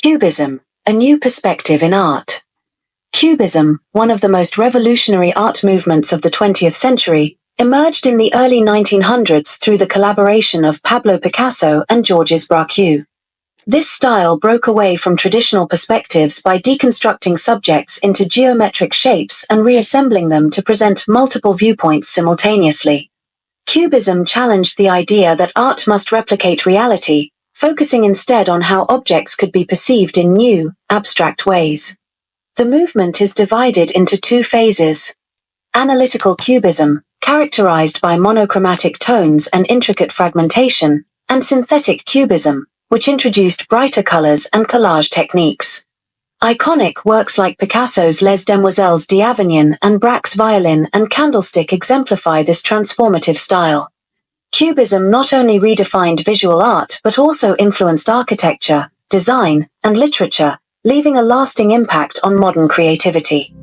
Cubism, a new perspective in art. Cubism, one of the most revolutionary art movements of the 20th century, emerged in the early 1900s through the collaboration of Pablo Picasso and Georges Braque. This style broke away from traditional perspectives by deconstructing subjects into geometric shapes and reassembling them to present multiple viewpoints simultaneously. Cubism challenged the idea that art must replicate reality, focusing instead on how objects could be perceived in new, abstract ways. The movement is divided into two phases. Analytical cubism, characterized by monochromatic tones and intricate fragmentation, and synthetic cubism, which introduced brighter colors and collage techniques. Iconic works like Picasso's Les Demoiselles d'Avignon and Braque's Violin and Candlestick exemplify this transformative style. Cubism not only redefined visual art but also influenced architecture, design, and literature, leaving a lasting impact on modern creativity.